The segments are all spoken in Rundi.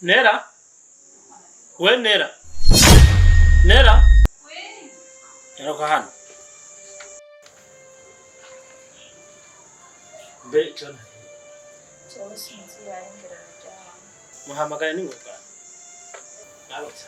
Nera? We Nera? Nera? We? Yaroka hano. Be John. Cyo sinzi yahingira cyane. Muhamagara ni ngoga. Narotse.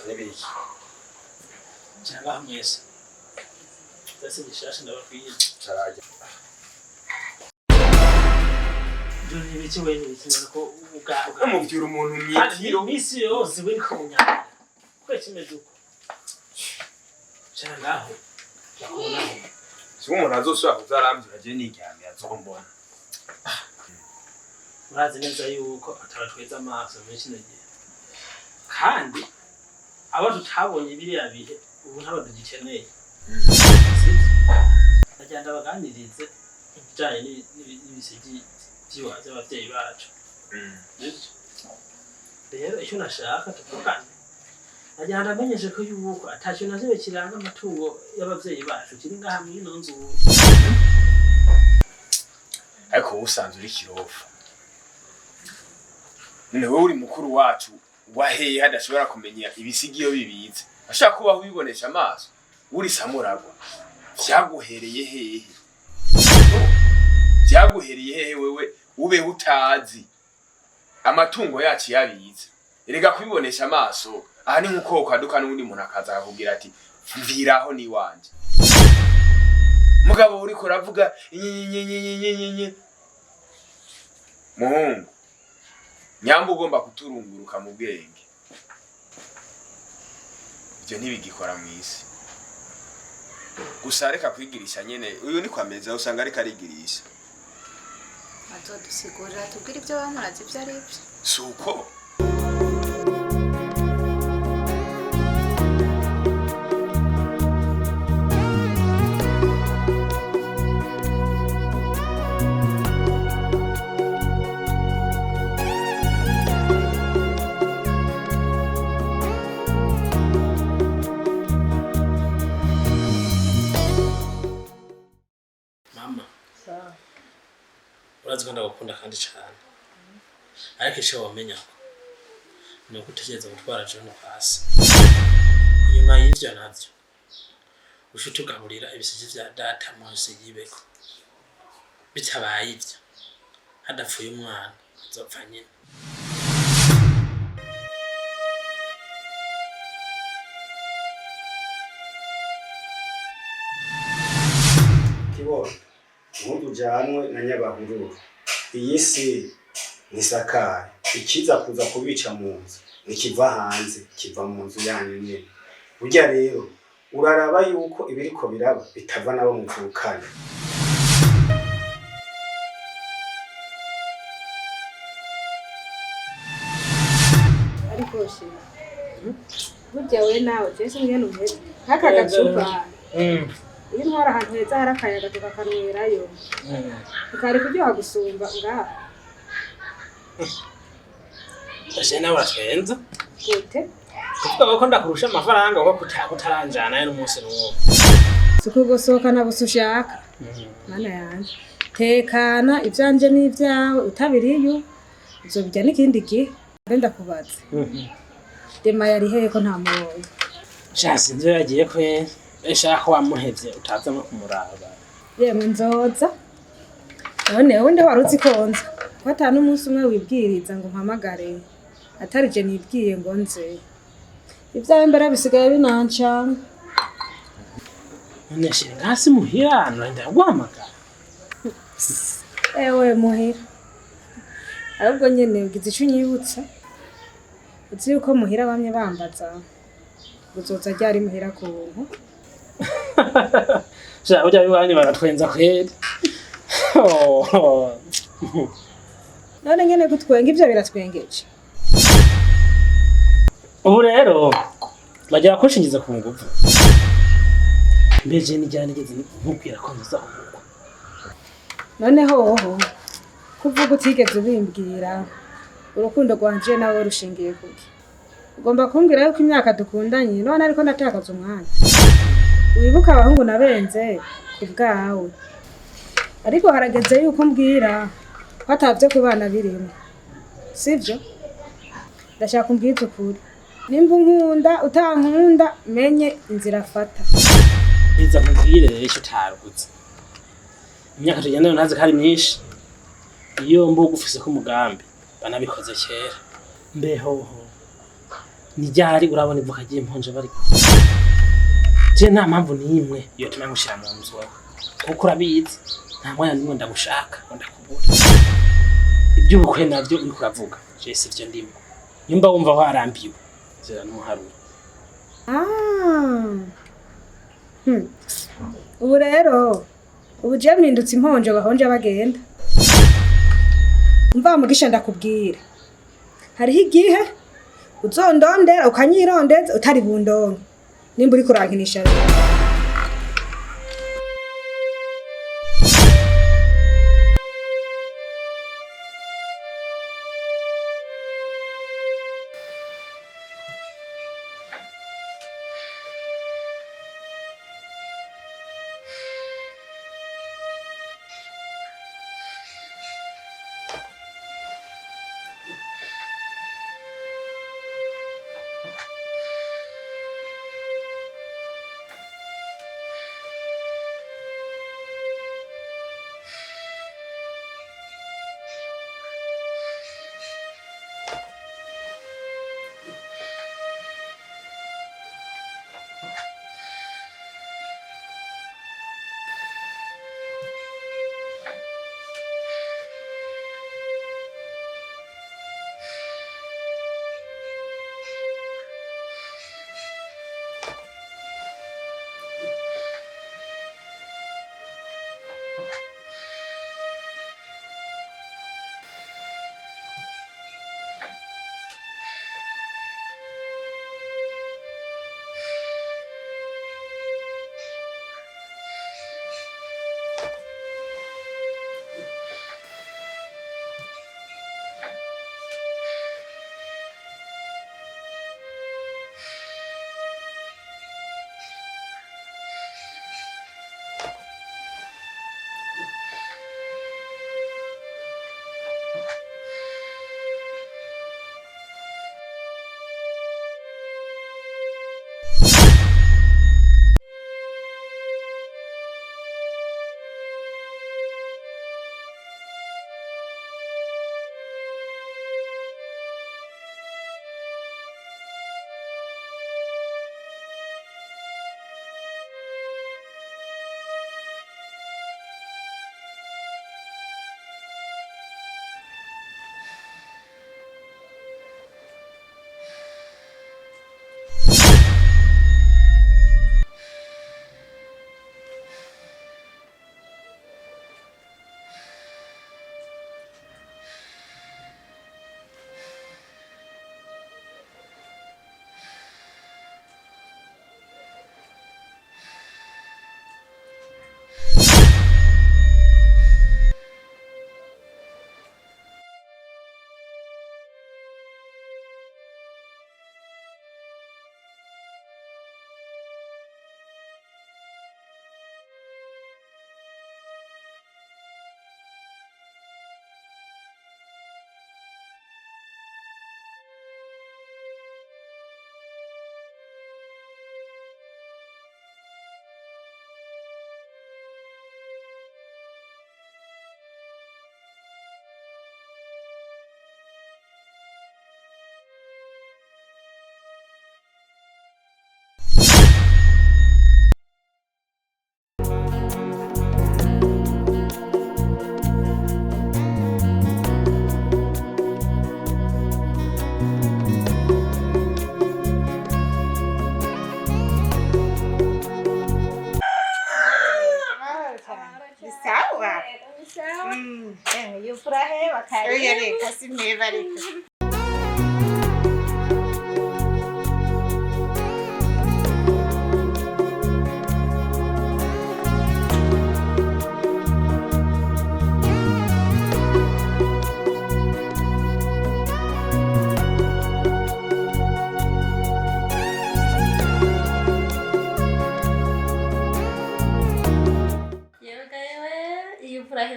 Nebiki. Cyangwa mwese. Dase gishasha ndabakwiye. Caraje. John ibiki we n'ibiki ko uga. Umuvyura umuntu myitiro. Misi yose we ko munyana. Kwe kimeze uko. Cyangwa aho. Yakona. Si umuntu azosubira kuzaramvira je n'iryamye azombona. Urazi neza yuko ataratweza amaso menshi nagiye. Kandi abo tutabonye biriya bihe ubu ntabo dugikeneye. Ndagenda baganirize ibijanye n'ibisigi by'iwaje abavyeyi bacu. Rero icyo nashaka tuvugane. Ndagenda amenyeshe ko yuko atacyo nazibe kiranga amatungo y'abavyeyi bacu kiri ngaha muri ino nzu. Ariko usanzwe uri kirofa. None wowe uri mukuru wacu waheye hadashobora kumenya ibisigiyo bibize. Ashaka kuba ubibonesha amaso. Uri samuragwa. Vyaguhereye hehe? Vyaguhereye hehe wewe ube utazi. Amatungo yacu yabize. Erega kubibonesha amaso. Aha ni nkuko ukaduka n'undi muntu akaza akubwira ati mviraho ni wanje. Mugabo uri kuravuga nyenyenyenyenyenyenye. Muhungu. Nyambo ugomba kuturunguruka mu bwenge. Ibyo ntibigikora mu isi. Gusa reka kwigirisha nyene uyu ni kwameza usanga ariko arigirisha. Azodusigurira tubwire ibyo bamuraze ibyo ari byo. Suko. Urazi ko ndagukunda kandi cyane. Ariko icyo wamenya ni uko utegereza gutwara John hasi. Nyuma y'ivyo navyo ushute ugaburira ibisigi vya data munsi y'ibeko. Bitabaye ivyo hadapfuye umwana azopfa nyine. Kibona umuntu janwe na nyabahururu. Iyi si nisakaye. Ikiza kuza kubica mu nzu nikiva hanze, kiva mu nzu yanyu nyene. Burya rero uraraba yuko ibiriko biraba bitava nabo muvukana. Ariko shi. Burya we nawe Jesu ngene umeze. Haka gacupa. Iyo ntwara ahantu heza hari akayaga tukakanwerayo. Tukari kuryoha gusumba ngaha. Ese nawe watwenza? Gute? Kuvuga ko ndakurusha amafaranga wo kutaranjana n'umunsi n'umwe. Sukugosoka nabusushaka. Mana yanje. Tekana ivyanje n'ivyawe utabiriyo. Uzobijya n'ikindi gihe. Ndenda kubaza. Dema yari hehe ko nta mubonye. Chasi nzo yagiye kwe. Eshaka wamuhevye utaza no kumuraba. Yemwe nzoza. None wende waruzi konza. Kwata n'umunsi umwe wibwiriza ngo mpamagare. Atari je nibwiye ngo nze. Ivyawe mbere bisigaye binanca. None shiri ngasi muhira nenda guhamagara. Ewe muhira. Ahubwo nyene ugize ico nyibutsa. Uzi yuko muhira bamye bambaza. Uzoza ryari muhira kuntu. Ja ujya biwani baratwenza kweli. None ngene gutwenga ivyo biratwengeje. Ubu rero Bagera kunshingiza ku nguvu. Mbeje nijyane ngeze nkubwira ko nzahuka. Noneho kuvuga utigeze ubimbwira urukundo rwanje nawe rushingiye kuki? Ugomba kumbwira yuko imyaka dukundanye none ariko natakaza umwanya. Wibuka abahungu nabenze kubwawe. Ariko harageze yuko mbwira ko atavye kubana birimo. Sivyo? Ndashaka kumbwira ukuri. Nimba unkunda utankunda menye inzira afata. Biza kumbwire rero icyo tarugutse. Imyaka tugenda nazo kari myinshi. Iyo mbuga ufise ko umugambi banabikoze kera. Mbehoho. Nijari urabona ivuka giye imponje bari. Je nta mpamvu nimwe iyo tuma ngushira mu nzu wawe. Kuko urabizi nta mwanya nimwe ndagushaka ndakubura. Ibyo ubukwe navyo uri kuravuga. Je sivyo ndimo. Nyumba wumva warambiwe. Zera n'umuharuro. Ubu rero ubu je mpindutse imponje bahonje bagenda. Umva mugisha ndakubwira. Hariho igihe uzondondera ukanyirondeza utari bundonke. Nimba uri kurankinisha Yufurahe bakari reka simwe bareka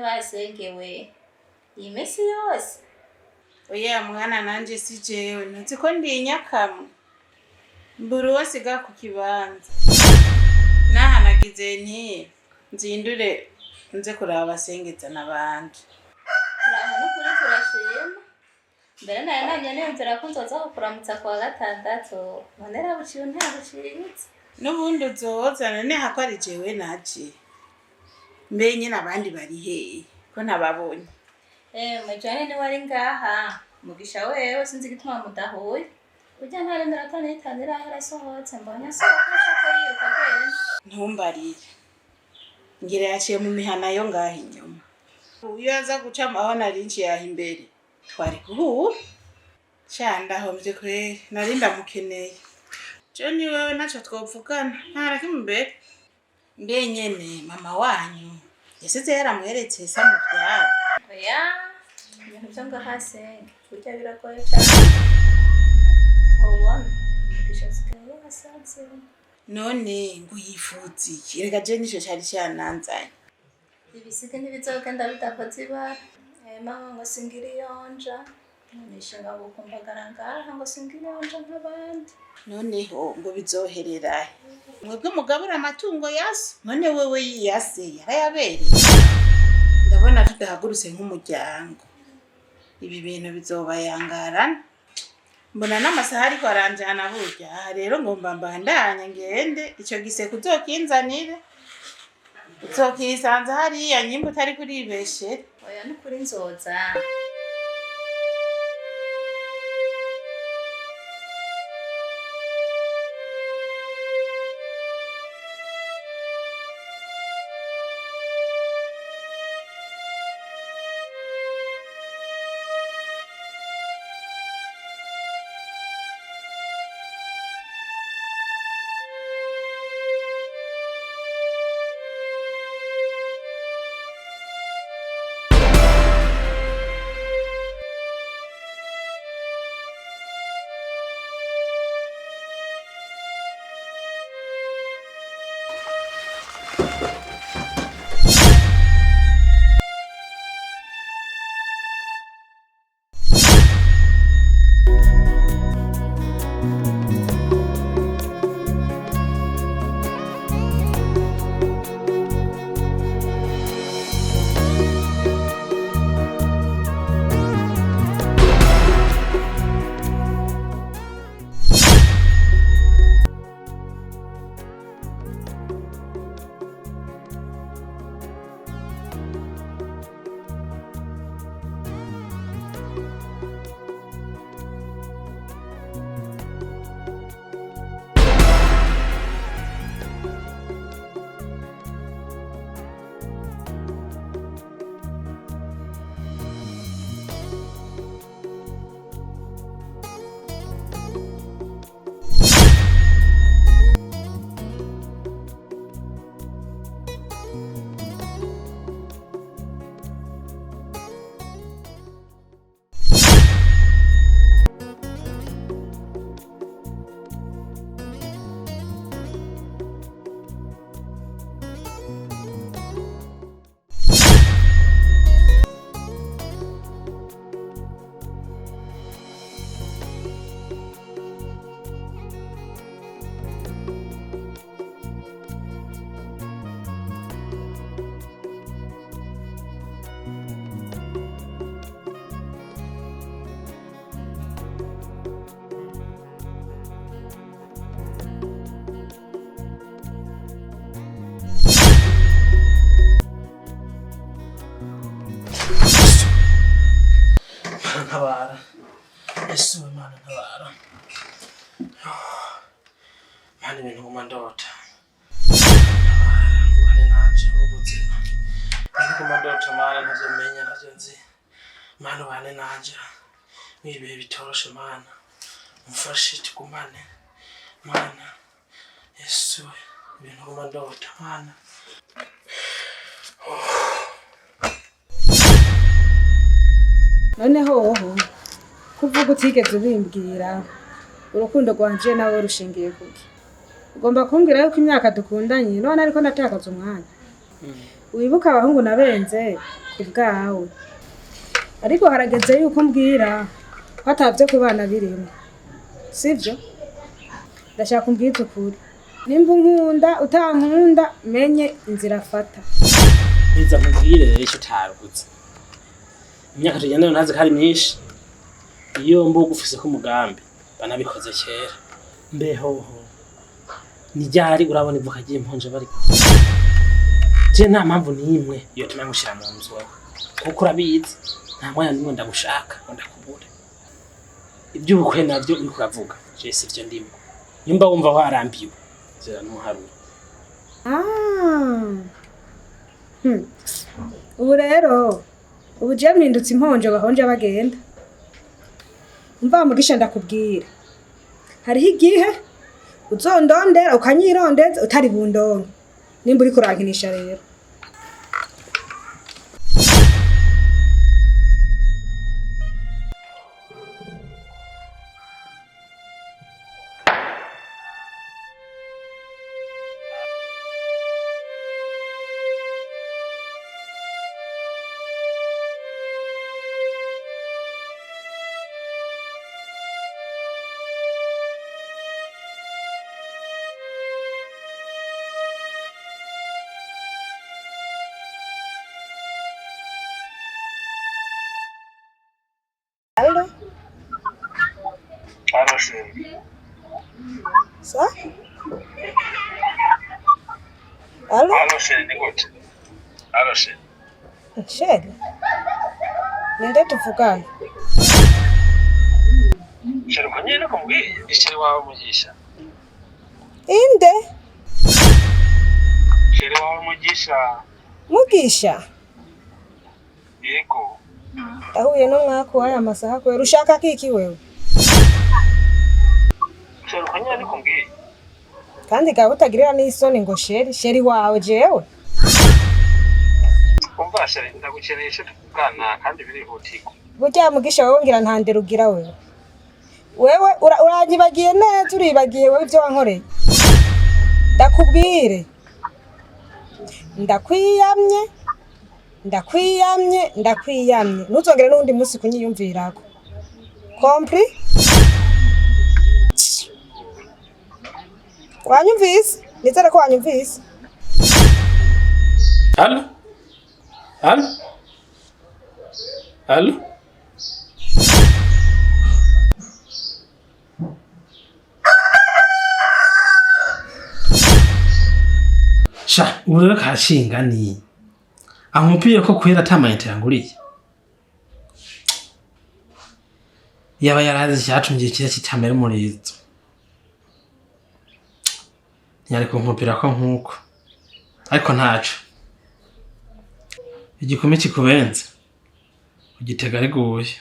wari wasengewe iyi minsi yose. Oya mwana nanje si jewe nzi ko ndi Nyakamwe. Mburu wasiga ku kibanza. Nahanagize nti nzindure nze kuraba basengeza nabandi. Turaho n'ukuri turashima. Mbere nayo nanye niyumvira ko nzoza kukuramutsa kwa gatandatu. None rabuciye ntabuciritse. N'ubundi uzoza none hako ari jewe naje. Mbe nyine abandi bari hehe ko ntababonye. Mujane ni wari ngaha. Mugisha wewe sinzi gituma mudahuye. Ujya ntare ndaratane itanira yarasohotse mbonye asohoka ko yiruka genda. Ntumbarire. Ngire yaciye mu mihana yo ngaha inyuma. Uyu aza guca aho narinci yaha imbere. Twari kuhura. Cyanda homvye kweri nari ndamukeneye. Joni wewe naco twopfukana ntara kimbere. Mbe nyene mama wanyu yasize yaramuheretse sa mu byaro. Oya ibintu byo ngahasenge burya biragoye cyane. Mugisha sikaye asanze. None ngo yifuza iki rega je nico cyari cyananzanye. Ibisige ntibizogenda bidakoze ibara. Mama ngo singira iyonja. Nishinga gukumbagara ngaha ngo singira iyonja nk'abandi. Noneho ngo bizoherera. Mwebwe mugabura amatungo yase. None wewe yase yarayabereye. Ndabona tudahagurutse nk'umuryango. Ibi bintu bizobayangarana. Mbona n'amasaha ariko aranjana burya. Rero ngomba mbandanya ngende ico gise kuzokinzanire. Uzokisanza hariya nyimba utari kuribeshe. Oya n'ukuri nzoza. ntabara Yesu Imana ntabara Mana ibintu nguma ndota ubane nanje ubuzima nguma ndota Mana ntavyo menya ntavyo nzi Mana ubane nanje nibihe bitoroshe Mana umfashe tugumane Mana Yesu ibintu nguma ndota Mana Noneho kuvuga utigeze ubimbwira urukundo rwanje nawe rushingiye kuki ugomba kumbwira yuko imyaka dukundanye none ariko natakaza umwanya wibuka abahungu nabenze ku bwawe ariko harageze yuko mbwira ko atavyo ku bana birimo sivyo ndashaka umbwize ukuri nimba unkunda utankunda menye inzira afata biza nkubwire rero icyo utaruguze imyaka tugenda ntazi ko ari myinshi iyo mbuga ufise ko umugambi banabikoze kera mbehoho ni ryari urabona ivuka ry'impunje bari je nta mpamvu n'imwe iyo tuma ngushira mu nzu wawe kuko urabizi nta mwanya n'imwe ndagushaka ngo ndakubure iby'ubukwe nabyo uri kuravuga je sivyo ndimo nyumva wumva warambiwe zera n'umuharuro ubu rero ubu je mpindutse imponje bahonje bagenda umva mugisha ndakubwira hariho igihe uzondondera ukanyirondeza utari bundonke nimba uri kurankinisha rero Allo? Allo, Chérie. Ça? Allo? Allo, Chérie, écoute. Allo, Chérie. Chérie? Ninde tuvugana? Chérie, uko nyene kumbwiye ni Chérie wawe Mugisha. Inde? Chérie wawe Mugisha. Mugisha? Yego. Ahuye n'umwaka w'aya masaha kwera ushaka kiki wewe? Chérie, uko nyene kumbwiye. Kandi gaba utagirira n'isoni ngo sheri wawe jewe. Umva Chérie, ndagukeneye cyo tuvugana kandi birihutirwa. Burya Mugisha wowe ngira ntandera ugira wewe. Wewe uranyibagiye neza uribagiye wewe ibyo wankoreye. Ndakubwire. Ndakwiyamye. Ntuzongere n'undi munsi kunyiyumvirako. Compris? Wanyumvise? Nizere ko wanyumvise. Allo? Sha, urera kashinga ni. Amupiye ko kwera tamayite yanguriye. Yaba yarazi cyatumye kire kitamera murizo. Nyari kumpupira ko nkuko. Ariko ntaco. Igikumi kikubenze. Ugitega riguye.